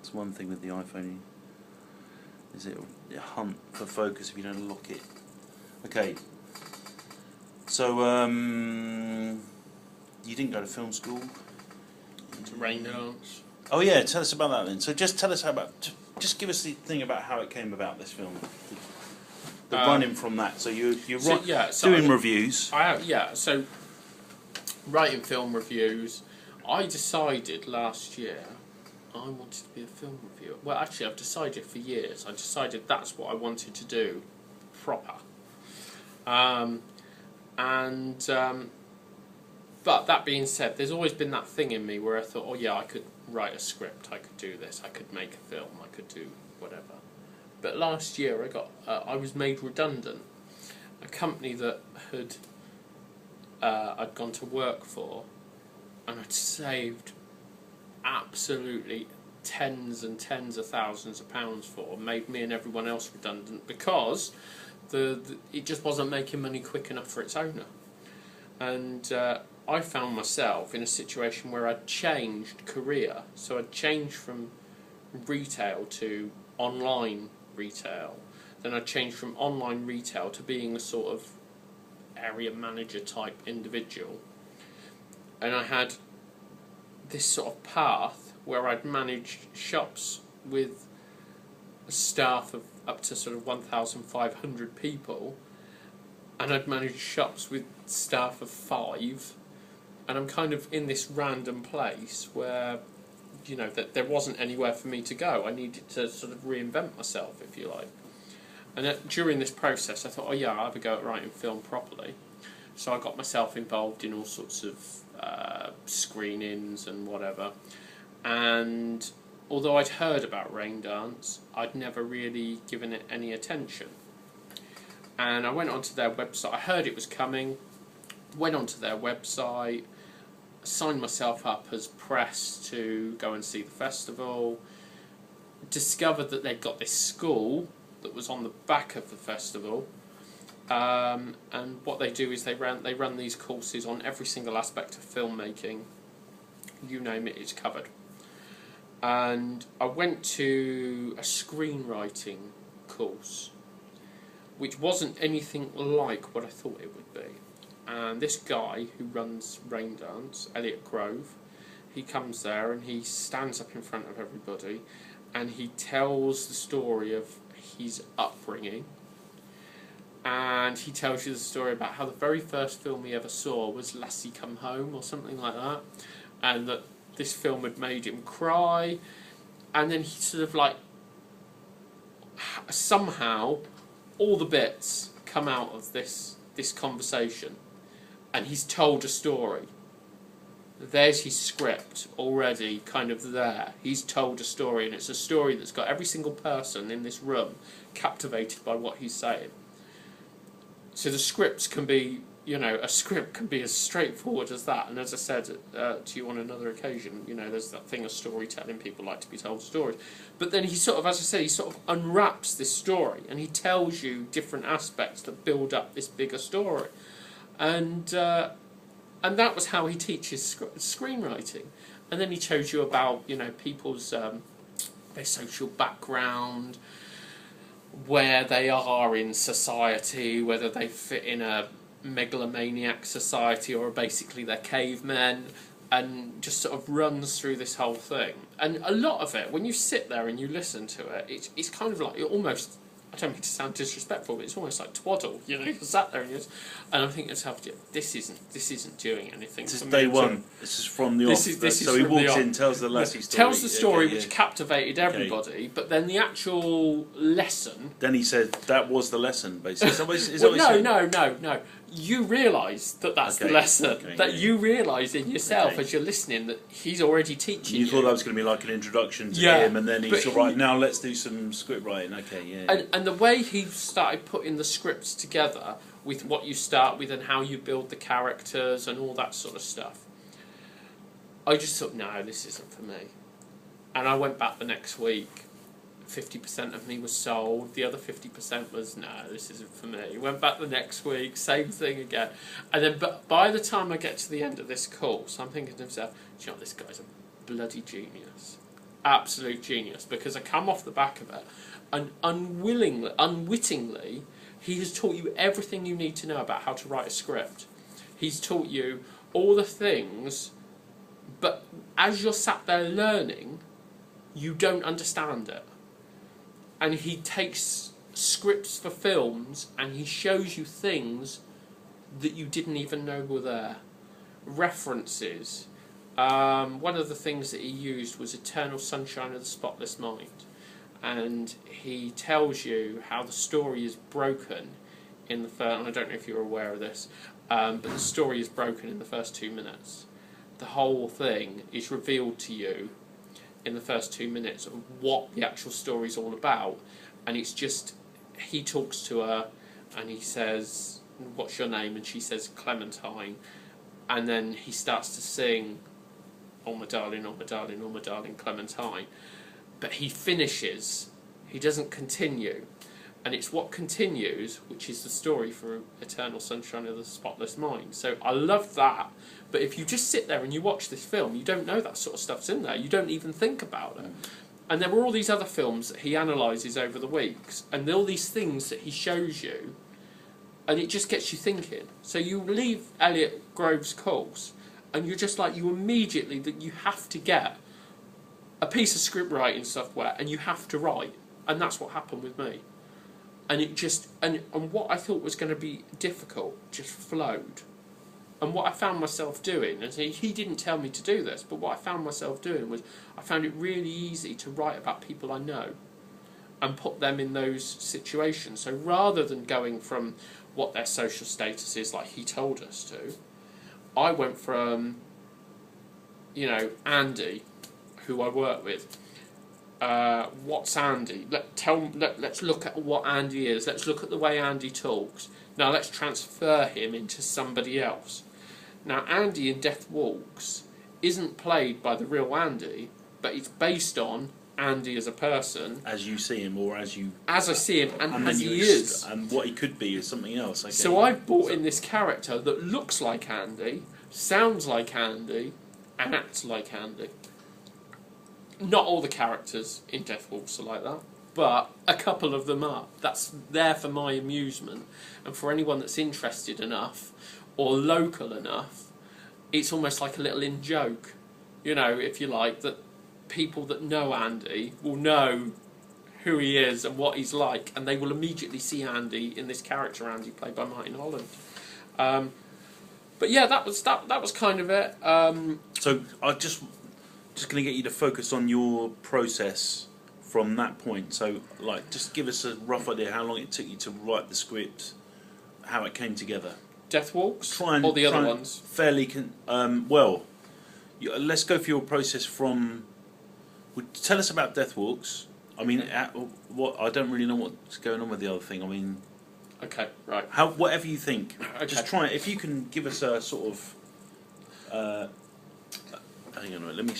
It's one thing with the iPhone. Is it a hunt for focus if you don't lock it? Okay. So you didn't go to film school. To Rain Dance. Oh yeah, tell us about that then. So just tell us just give us the thing about how it came about, this film. The running from that. So you're doing reviews. So writing film reviews. I decided last year I wanted to be a film reviewer. Well, actually, I've decided for years. I decided that's what I wanted to do, proper. But that being said, there's always been that thing in me where I thought, oh yeah, I could write a script, I could do this, I could make a film, I could do whatever. But last year I was made redundant. A company that I'd gone to work for, and I'd saved absolutely tens and tens of thousands of pounds for, made me and everyone else redundant because it just wasn't making money quick enough for its owner. And I found myself in a situation where I'd changed career. So I'd changed from retail to online retail. Then I'd changed from online retail to being a sort of area manager type individual. And I had this sort of path where I'd managed shops with a staff of up to sort of 1,500 people, and I'd managed shops with staff of 5, and I'm kind of in this random place where, you know, that there wasn't anywhere for me to go. I needed to sort of reinvent myself, if you like. And during this process I thought, oh yeah, I'll have a go at writing film properly. So I got myself involved in all sorts of screenings and whatever. And although I'd heard about Rain Dance, I'd never really given it any attention. And I went onto their website. I heard it was coming, went onto their website, signed myself up as press to go and see the festival, discovered that they'd got this school that was on the back of the festival, and what they do is they run these courses on every single aspect of filmmaking. You name it, it's covered. And I went to a screenwriting course, which wasn't anything like what I thought it would be. And this guy who runs Rain Dance, Elliot Grove, he comes there and he stands up in front of everybody and he tells the story of his upbringing. And he tells you the story about how the very first film he ever saw was Lassie Come Home or something like that. And that this film had made him cry. And then he sort of like, somehow, all the bits come out of this conversation. And he's told a story. There's his script already kind of there. He's told a story, and it's a story that's got every single person in this room captivated by what he's saying. So the scripts can be, you know, a script can be as straightforward as that. And as I said to you on another occasion, you know, there's that thing of storytelling. People like to be told stories. But then he sort of, as I said, he sort of unwraps this story, and he tells you different aspects that build up this bigger story. And that was how he teaches screenwriting. And then he shows you about, you know, people's their social background, where they are in society, whether they fit in a megalomaniac society or basically they're cavemen, and just sort of runs through this whole thing. And a lot of it, when you sit there and you listen to it, it's kind of like, it almost, I don't mean to sound disrespectful, but it's almost like twaddle, you know. You sat there and I'm thinking to myself, this isn't doing anything. This is for day me one. This is from the off. So he walks in, tells the lassie story. Tells the story, which captivated everybody, but then the actual lesson. Then he said that was the lesson, basically. No. You realise that's the lesson. You realise in yourself as you're listening that he's already teaching you. You thought that was going to be like an introduction to him, and then he's all right, now let's do some script writing. And the way he started putting the scripts together with what you start with and how you build the characters and all that sort of stuff, I just thought, no, this isn't for me. And I went back the next week. 50% of me was sold, the other 50% was, no, this isn't for me. Went back the next week, same thing again. And then by the time I get to the end of this course, I'm thinking to myself, do you know, this guy's a bloody genius. absolute genius, because I come off the back of it, and unwittingly, he has taught you everything you need to know about how to write a script. He's taught you all the things, but as you're sat there learning, you don't understand it. And he takes scripts for films and he shows you things that you didn't even know were there. References. One of the things that he used was Eternal Sunshine of the Spotless Mind. And he tells you how the story is broken in the first... I don't know if you're aware of this, but the story is broken in the first 2 minutes. The whole thing is revealed to you in the first 2 minutes of what the actual story is all about. And it's just... He talks to her and he says, "What's your name?" And she says, "Clementine." And then he starts to sing, "Oh my darling, oh my darling, oh my darling, Clementine." But he finishes. He doesn't continue. And it's what continues, which is the story for Eternal Sunshine of the Spotless Mind. So I love that. But if you just sit there and you watch this film, you don't know that sort of stuff's in there. You don't even think about it. And there were all these other films that he analyses over the weeks, and all these things that he shows you, and it just gets you thinking. So you leave Elliot Grove's course, and you're just like, you immediately, that you have to get a piece of script writing software, and you have to write. And that's what happened with me. And it just, and what I thought was going to be difficult just flowed. And what I found myself doing, and he didn't tell me to do this, but what I found myself doing was I found it really easy to write about people I know and put them in those situations. So rather than going from what their social status is like he told us to, I went from, Andy, who I work with. What's Andy? Let's look at what Andy is. Let's look at the way Andy talks. Now let's transfer him into somebody else. Now Andy in Death Walks isn't played by the real Andy, but it's based on Andy as a person. As you see him, or as I see him, and as he is. And what he could be is something else. Okay. So I've brought in this character that looks like Andy, sounds like Andy, and acts like Andy. Not all the characters in Death Walks are like that, but a couple of them are. That's there for my amusement, and for anyone that's interested enough or local enough, it's almost like a little in-joke, if you like, that people that know Andy will know who he is and what he's like, and they will immediately see Andy in this character, Andy, played by Martin Holland. But yeah, that was kind of it. So I just going to get you to focus on your process from that point. So, just give us a rough idea how long it took you to write the script, how it came together. Death Walks, or the other ones? Fairly, let's go for your process from... Tell us about Death Walks. I mean, what I don't really know what's going on with the other thing. I mean... Okay, right. Whatever you think. Okay. Just try it. If you can give us a sort of... hang on a minute, let me...